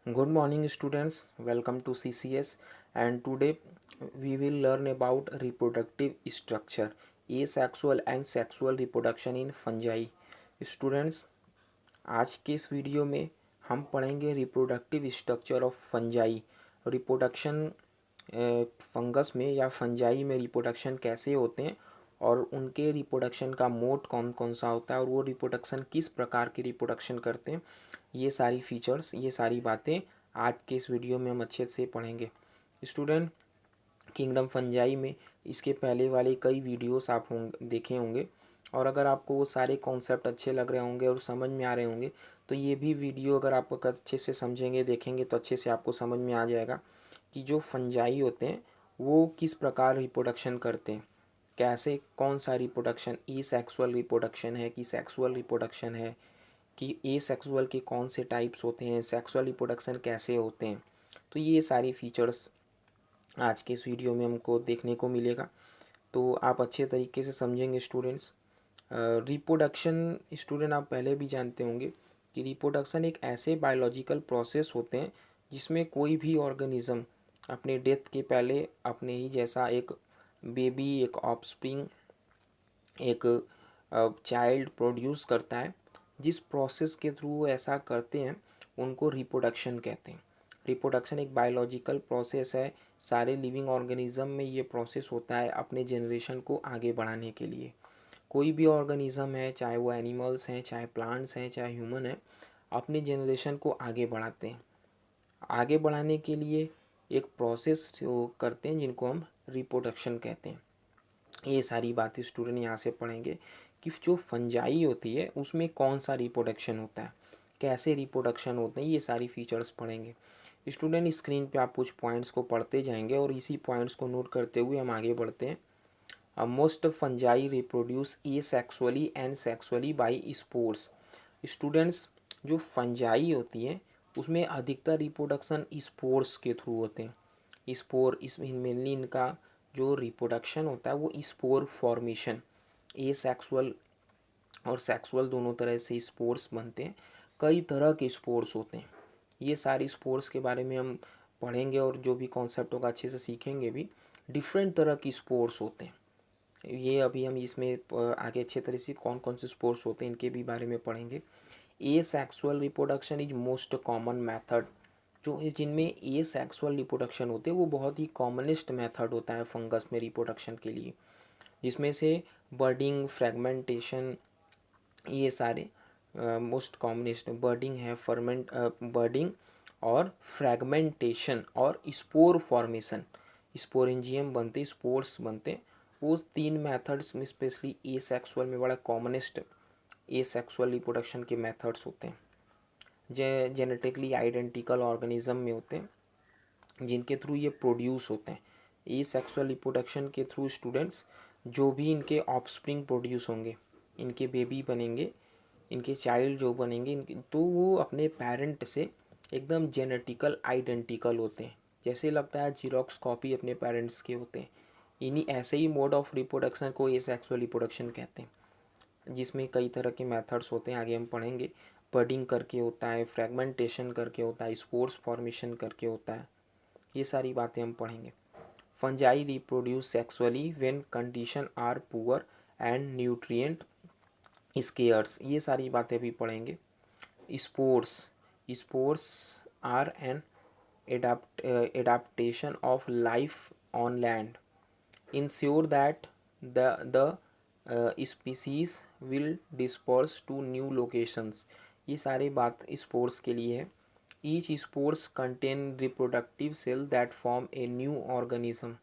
Good morning students, welcome to CCS and today we will learn about reproductive structure, asexual and sexual reproduction in fungi. Students, आज के इस video में हम पढ़ेंगे reproductive structure of fungi. Reproduction fungus में या fungi में reproduction कैसे होते हैं और उनके रिप्रोडक्शन का मोड कौन कौन सा होता है और वो रिप्रोडक्शन किस प्रकार की रिप्रोडक्शन करते हैं, ये सारी फीचर्स, ये सारी बातें आज के इस वीडियो में हम अच्छे से पढ़ेंगे। स्टूडेंट, किंगडम फंजाई में इसके पहले वाले कई वीडियोस आप देखे होंगे और अगर आपको वो सारे कॉन्सेप्ट अच्छे लग रहे होंगे और समझ में आ रहे होंगे तो ये भी वीडियो अगर आप अच्छे से समझेंगे देखेंगे तो अच्छे से आपको समझ में आ जाएगा कि जो फंजाई होते हैं वो किस प्रकार रिप्रोडक्शन करते हैं, कैसे, कौन सा रिप्रोडक्शन ई सेक्सुअल रिप्रोडक्शन है कि सेक्सुअल रिप्रोडक्शन है, कि ए सेक्सुअल के कौन से टाइप्स होते हैं, सेक्सुअल रिप्रोडक्शन कैसे होते हैं। तो ये सारी फीचर्स आज के इस वीडियो में हमको देखने को मिलेगा, तो आप अच्छे तरीके से समझेंगे स्टूडेंट्स। रिप्रोडक्शन, स्टूडेंट आप पहले भी जानते होंगे कि रिप्रोडक्शन एक ऐसे बायोलॉजिकल प्रोसेस होते हैं जिसमें कोई भी ऑर्गेनिज्म अपने डेथ के पहले अपने ही जैसा एक बेबी, एक ऑफस्प्रिंग, एक चाइल्ड प्रोड्यूस करता है। जिस प्रोसेस के थ्रू वो ऐसा करते हैं उनको रिप्रोडक्शन कहते हैं। रिप्रोडक्शन एक बायोलॉजिकल प्रोसेस है, सारे लिविंग ऑर्गेनिज्म में ये प्रोसेस होता है अपने जनरेशन को आगे बढ़ाने के लिए। कोई भी ऑर्गेनिज्म है, चाहे वो एनिमल्स हैं, चाहे प्लांट्स हैं, चाहे ह्यूमन है, अपने जनरेशन को आगे बढ़ाते हैं। आगे बढ़ाने के लिए एक प्रोसेस जो करते हैं जिनको हम रिप्रोडक्शन कहते हैं। ये सारी बातें स्टूडेंट यहाँ से पढ़ेंगे कि जो फंजाई होती है उसमें कौन सा रिप्रोडक्शन होता है, कैसे रिप्रोडक्शन होते हैं, ये सारी फीचर्स पढ़ेंगे। स्टूडेंट स्क्रीन पे आप कुछ पॉइंट्स को पढ़ते जाएंगे और इसी पॉइंट्स को नोट करते हुए हम आगे बढ़ते हैं। Most fungi reproduce asexually and sexually by spores. Students, जो फंजाई होती है उसमें अधिकतर रिप्रोडक्शन स्पोर्स के थ्रू होते हैं। स्पोर, इसमें मेनली इनका जो रिप्रोडक्शन होता है वो स्पोर फॉर्मेशन, ए सेक्सुअल और सेक्सुअल दोनों तरह से स्पोर्स बनते हैं। कई तरह के स्पोर्स होते हैं, ये सारी स्पोर्स के बारे में हम पढ़ेंगे और जो भी कॉन्सेप्ट होगा अच्छे से सीखेंगे भी। डिफरेंट तरह की स्पोर्स होते हैं, ये अभी हम इसमें आगे अच्छे तरह से कौन कौन से स्पोर्स होते हैं इनके भी बारे में पढ़ेंगे। ए sexual reproduction is most common method. जो जिनमें ए सेक्सुअल रिप्रोडक्शन होते हैं वो बहुत ही कॉमनेस्ट मेथड होता है फंगस में रिप्रोडक्शन के लिए, जिसमें से बर्डिंग, फ्रेगमेंटेशन, ये सारे मोस्ट कॉमनेस्ट बर्डिंग है, फर्मेंट बर्डिंग और फ्रेगमेंटेशन और स्पोर फॉर्मेशन, स्पोरेंजियम बनते, स्पोर्स बनते। वो तीन मेथड्स में स्पेशली ए सेक्सुअल में बड़ा कॉमनेस्ट ए सेक्सुअल रिप्रोडक्शन के मेथड्स होते हैं। जेनेटिकली आइडेंटिकल ऑर्गेनिज्म में होते हैं जिनके थ्रू ये प्रोड्यूस होते हैं। ए सेक्सुअल रिप्रोडक्शन के थ्रू स्टूडेंट्स जो भी इनके ऑफस्प्रिंग प्रोड्यूस होंगे, इनके बेबी बनेंगे, इनके चाइल्ड जो बनेंगे इनके, तो वो अपने पेरेंट से एकदम जेनेटिकल आइडेंटिकल होते हैं, जैसे लगता है जीरोक्स कॉपी अपने पेरेंट्स के होते हैं। इन्हीं ऐसे ही मोड ऑफ रिप्रोडक्शन को ए सेक्सुअल रिप्रोडक्शन कहते हैं, जिसमें कई तरह के मेथड्स होते हैं, आगे हम पढ़ेंगे। बडिंग करके होता है, फ्रेगमेंटेशन करके होता है, स्पोर्स फॉर्मेशन करके होता है, ये सारी बातें हम पढ़ेंगे। Fungi reproduce sexually when condition are poor and nutrient scarce, ये सारी बातें भी पढ़ेंगे। Spores, spores are an adaptation of life on land, ensure that the species will disperse to new locations, ये सारे बात स्पोर्स के लिए है। Each spores contain reproductive cell that form a new organism,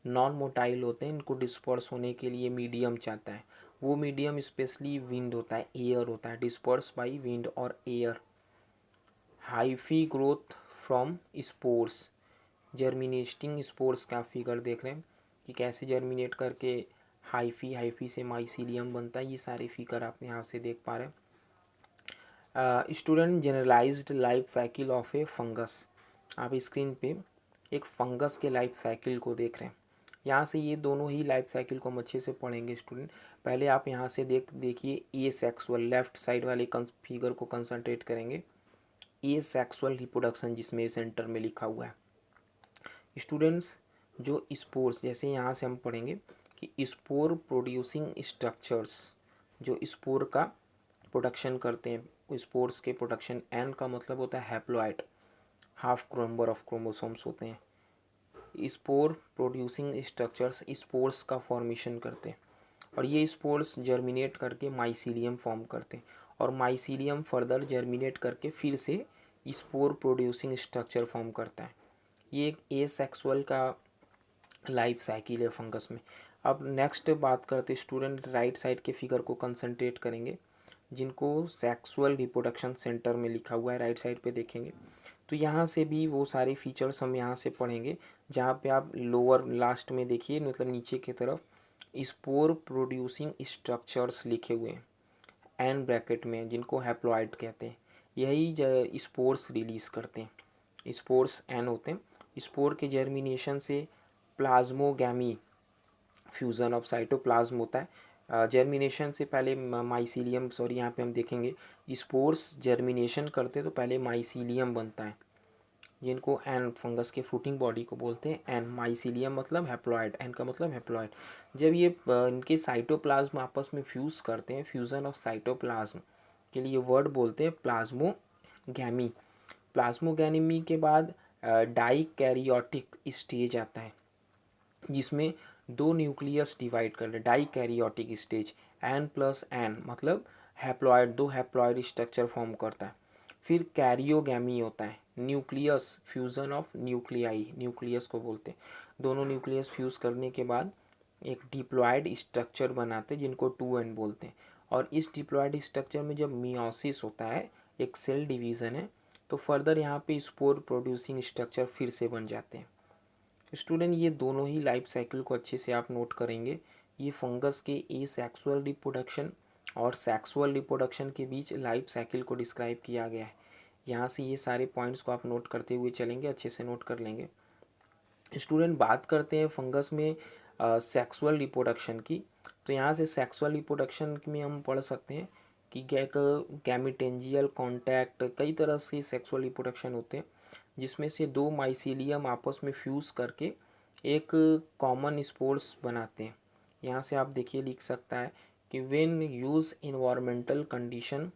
non motile होते हैं, इनको disperse होने के लिए मीडियम चाहता है। वो मीडियम स्पेशली विंड होता है, एयर होता है, डिस्पर्स बाई विंड और air. Hyphae growth from spores, germinating spores का फिगर देख रहे हैं कि कैसे जर्मिनेट करके हाइफी, हाइफी से माइसीलियम बनता है, ये सारे फिगर आप यहाँ से देख पा रहे हैं। Student, generalized life cycle of a fungus, आप स्क्रीन पे एक फंगस के लाइफ साइकिल को देख रहे हैं। यहाँ से ये दोनों ही लाइफ साइकिल को हम अच्छे से पढ़ेंगे स्टूडेंट। पहले आप यहाँ से देखिए ए सेक्सुअल, लेफ्ट साइड वाले फिगर को कंसंट्रेट करेंगे। ए सेक्सुअल रिप्रोडक्शन जिसमें सेंटर में लिखा हुआ है। स्टूडेंट्स, जो स्पोर्स, जैसे यहाँ से हम पढ़ेंगे कि स्पोर प्रोड्यूसिंग स्ट्रक्चर्स, जो स्पोर का प्रोडक्शन करते हैं, स्पोर्स के प्रोडक्शन, एन का मतलब होता है haploid, half number of chromosomes होते हैं। स्पोर प्रोड्यूसिंग स्ट्रक्चर्स स्पोर्स का फॉर्मेशन करते हैं और ये स्पोर्स जर्मिनेट करके माइसीलियम फॉर्म करते हैं और माइसीलियम फर्दर जर्मिनेट करके फिर से स्पोर प्रोड्यूसिंग स्ट्रक्चर फॉर्म करता है। ये एक एसेक्सुअल का लाइफ साइकिल है फंगस में। अब नेक्स्ट बात करते स्टूडेंट, राइट साइड के फिगर को कंसंट्रेट करेंगे जिनको सेक्सुअल रिप्रोडक्शन सेंटर में लिखा हुआ है, राइट साइड पे देखेंगे तो यहाँ से भी वो सारे फीचर्स हम यहाँ से पढ़ेंगे। जहाँ पे आप लोअर लास्ट में देखिए, मतलब नीचे की तरफ स्पोर प्रोड्यूसिंग स्ट्रक्चर्स लिखे हुए हैं एन ब्रैकेट में, जिनको हैप्लॉइड कहते हैं। यही स्पोर्स रिलीज करते हैं, स्पोर्स एन होते हैं। स्पोर के जर्मिनेशन से प्लाज्मोगैमी, फ्यूज़न ऑफ साइटोप्लाज्म होता है। जर्मिनेशन से पहले माइसीलियम, सॉरी यहाँ पे हम देखेंगे स्पोर्स जर्मिनेशन करते तो पहले माइसीलियम बनता है, जिनको एन, फंगस के फ्रूटिंग बॉडी को बोलते हैं एन। माइसीलियम मतलब हैप्लॉइड, एन का मतलब हैप्लॉइड। जब ये इनके साइटोप्लाज्म आपस में फ्यूज़ करते हैं, फ्यूज़न ऑफ साइटोप्लाज्म के लिए वर्ड बोलते हैं प्लाज्मोगैमी। प्लाज्मोगैमी के बाद डाइकैरियोटिक स्टेज आता है जिसमें दो न्यूक्लियस डिवाइड कर ले, dikaryotic stage, n plus n मतलब हैप्लॉइड, दो हैप्लॉइड स्ट्रक्चर फॉर्म करता है। फिर कैरियोगैमी होता है, nucleus, fusion of nuclei, nucleus को बोलते हैं। दोनों न्यूक्लियस फ्यूज़ करने के बाद एक डिप्लॉयड स्ट्रक्चर बनाते हैं जिनको 2n बोलते हैं। और इस डिप्लॉयड स्ट्रक्चर में जब मियोसिस होता है, एक सेल डिवीज़न है, तो फर्दर यहाँ पे स्पोर प्रोड्यूसिंग स्ट्रक्चर फिर से बन जाते हैं। स्टूडेंट, ये दोनों ही लाइफ साइकिल को अच्छे से आप नोट करेंगे। ये फंगस के ए सेक्सुअल रिप्रोडक्शन और सेक्सुअल रिप्रोडक्शन के बीच लाइफ साइकिल को डिस्क्राइब किया गया है। यहाँ से ये सारे पॉइंट्स को आप नोट करते हुए चलेंगे, अच्छे से नोट कर लेंगे। स्टूडेंट, बात करते हैं फंगस में सेक्सुअल रिप्रोडक्शन की। तो यहाँ से सेक्सुअल रिप्रोडक्शन में हम पढ़ सकते हैं कि गैमिटेंजियल कॉन्टैक्ट, कई तरह से सेक्सुअल रिप्रोडक्शन होते हैं जिसमें से दो माइसीलियम आपस में फ्यूज़ करके एक कॉमन स्पोर्स बनाते हैं। यहाँ से आप देखिए लिख सकता है कि when use environmental condition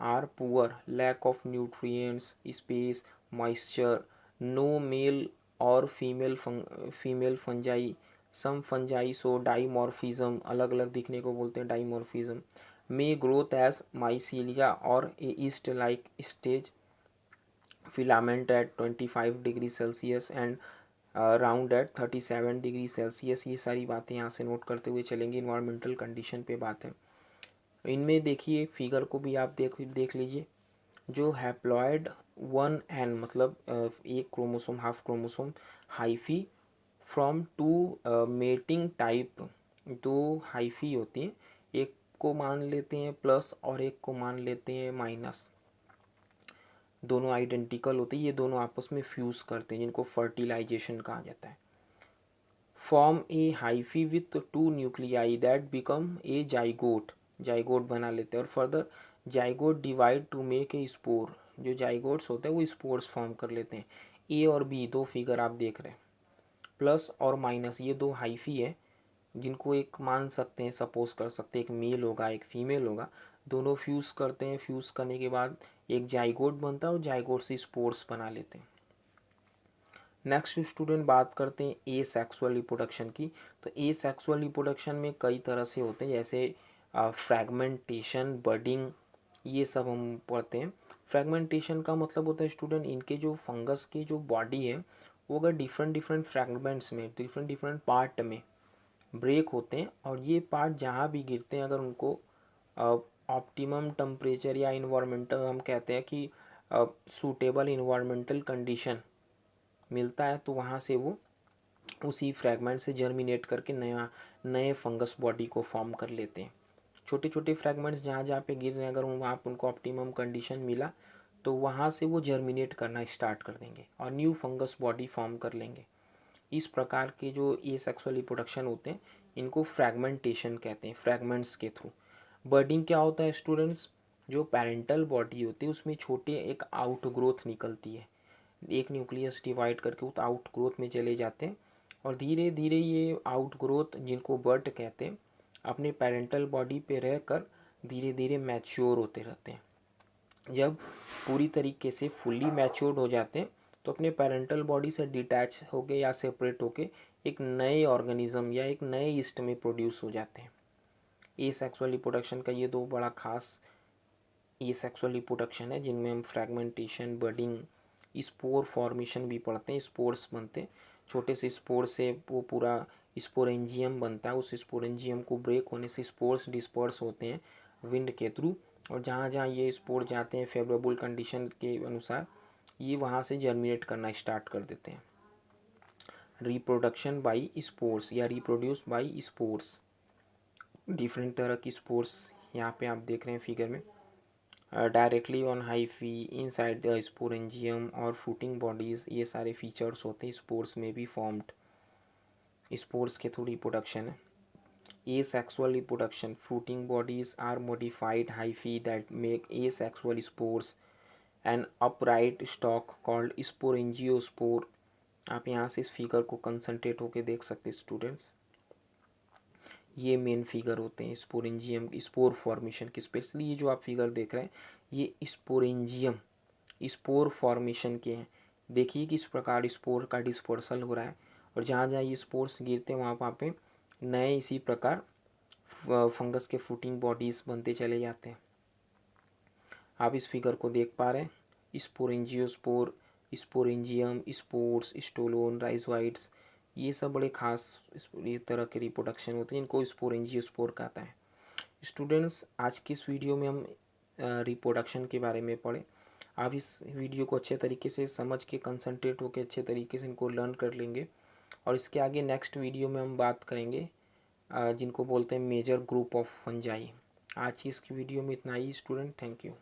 are poor, lack of nutrients, space, moisture, no male और female fungi, some fungi so dimorphism, अलग अलग दिखने को बोलते हैं dimorphism, may growth as mycelia और a yeast like stage, filament at 25 degree Celsius and round at 37 degree Celsius. ये सारी बातें यहाँ से नोट करते हुए चलेंगे। इन्वायरमेंटल कंडीशन पे बात है। इनमें देखिए फिगर को भी आप देख लीजिए। जो हैप्लॉयड 1n मतलब एक chromosome, half chromosome, hyphae from two mating type, दो हाइफी होती हैं, एक को मान लेते हैं प्लस और एक को मान लेते हैं माइनस। दोनों आइडेंटिकल होते हैं, ये दोनों आपस में फ्यूज़ करते हैं जिनको फर्टिलाइजेशन कहा जाता है। Form A hyphae with 2 nuclei that become a zygote, zygote बना लेते हैं। और further zygote divide two make a spore, जो जाइगोट्स होते हैं वो स्पोर्स फॉर्म कर लेते हैं। ए और बी दो फिगर आप देख रहे हैं, प्लस और माइनस, ये दो हाइफी है जिनको एक मान सकते हैं, सपोज कर सकते हैं एक मेल होगा एक फीमेल होगा, दोनों फ्यूज़ करते हैं। फ्यूज़ करने के बाद एक जाइगोट बनता है और जाइगोट से स्पोर्स बना लेते हैं। नेक्स्ट स्टूडेंट, बात करते हैं ए सेक्सुअल रिप्रोडक्शन की। तो ए सेक्सुअल रिप्रोडक्शन में कई तरह से होते हैं, जैसे फ्रैगमेंटेशन, बडिंग, ये सब हम पढ़ते हैं। फ्रैगमेंटेशन का मतलब होता है स्टूडेंट, इनके जो फंगस के जो बॉडी है वो अगर डिफरेंट डिफरेंट फ्रैगमेंट्स में, डिफरेंट डिफरेंट पार्ट में ब्रेक होते हैं और ये पार्ट जहाँ भी गिरते हैं, अगर उनको ऑप्टिमम टेम्परेचर या इन्वायरमेंटल, हम कहते हैं कि सूटेबल इन्वायरमेंटल कंडीशन मिलता है, तो वहाँ से वो उसी फ्रैगमेंट से जर्मिनेट करके नए फंगस बॉडी को फॉर्म कर लेते हैं। छोटे छोटे फ्रैगमेंट्स जहाँ जहाँ पे गिर रहे हैं, अगर वहाँ पर उनको ऑप्टिमम कंडीशन मिला तो वहाँ से वो जर्मिनेट करना स्टार्ट कर देंगे और न्यू फंगस बॉडी फॉर्म कर लेंगे। इस प्रकार के जो ये सेक्सुअल रिप्रोडक्शन होते हैं इनको फ्रैगमेंटेशन कहते हैं, फ्रैगमेंट्स के थ्रू। बर्डिंग क्या होता है स्टूडेंट्स? जो पेरेंटल बॉडी होती है उसमें छोटे एक आउट ग्रोथ निकलती है, एक न्यूक्लियस डिवाइड करके उस आउट ग्रोथ में चले जाते हैं और धीरे धीरे ये आउट ग्रोथ, जिनको बर्ट कहते हैं, अपने पेरेंटल बॉडी पे रहकर धीरे धीरे मैच्योर होते रहते हैं। जब पूरी तरीके से फुल्ली मैच्योर्ड हो जाते हैं तो अपने पेरेंटल बॉडी से डिटैच होके या सेपरेट होके एक नए ऑर्गेनिज्म या एक नए ईस्ट में प्रोड्यूस हो जाते हैं। ए सेक्सुअल रिप्रोडक्शन का ये दो बड़ा खास ए सेक्सुअल रिप्रोडक्शन है, जिनमें हम फ्रैगमेंटेशन, बडिंग, स्पोर फॉर्मेशन भी पढ़ते हैं। स्पोर्स बनते हैं, छोटे से स्पोर से वो पूरा स्पोरेंजियम बनता है। उस स्पोरेंजियम को ब्रेक होने से स्पोर्स डिस्पर्स होते हैं विंड के थ्रू, और जहाँ जहाँ ये स्पोर जाते हैं फेवरेबल कंडीशन के अनुसार ये वहाँ से जर्मिनेट करना स्टार्ट कर देते हैं। रिप्रोडक्शन बाई स्पोर्स या रिप्रोड्यूस बाई स्पोर्स, डिफरेंट तरह की स्पोर्स यहाँ पे आप देख रहे हैं फिगर में। Directly on hyphae, inside the sporangium और फ्रूटिंग बॉडीज़, ये सारे फीचर्स होते हैं स्पोर्स में भी फॉर्म्ड। स्पोर्स के थ्रू रिप्रोडक्शन है। Asexual reproduction, fruiting bodies are modified hyphae that make asexual spores, an upright stalk called sporangiospour। आप यहाँ से इस फिगर को कंसंट्रेट होके देख सकते हैं स्टूडेंट्स। ये मेन फिगर होते हैं स्पोरेंजियम स्पोर फॉर्मेशन की। स्पेशली ये जो आप फिगर देख रहे हैं ये स्पोरेंजियम स्पोर फॉर्मेशन के हैं। देखिए किस प्रकार स्पोर का डिस्पर्सल हो रहा है, और जहाँ जहाँ ये स्पोर्स गिरते हैं वहाँ पे नए इसी प्रकार फंगस के फ्रूटिंग बॉडीज़ बनते चले जाते हैं। आप इस फिगर को देख पा रहे हैं, sporangiospore, sporangium, spores, stolon, rhizoids, ये सब बड़े खास ये तरह के रिप्रोडक्शन होते हैं जिनको स्पोरेंजियोस्पोर कहता है। स्टूडेंट्स, आज की इस वीडियो में हम रिप्रोडक्शन के बारे में पढ़े। आप इस वीडियो को अच्छे तरीके से समझ के कंसंट्रेट होकर अच्छे तरीके से इनको लर्न कर लेंगे, और इसके आगे नेक्स्ट वीडियो में हम बात करेंगे जिनको बोलते हैं मेजर ग्रुप ऑफ फंजाई। आज की इस वीडियो में इतना ही स्टूडेंट, थैंक यू।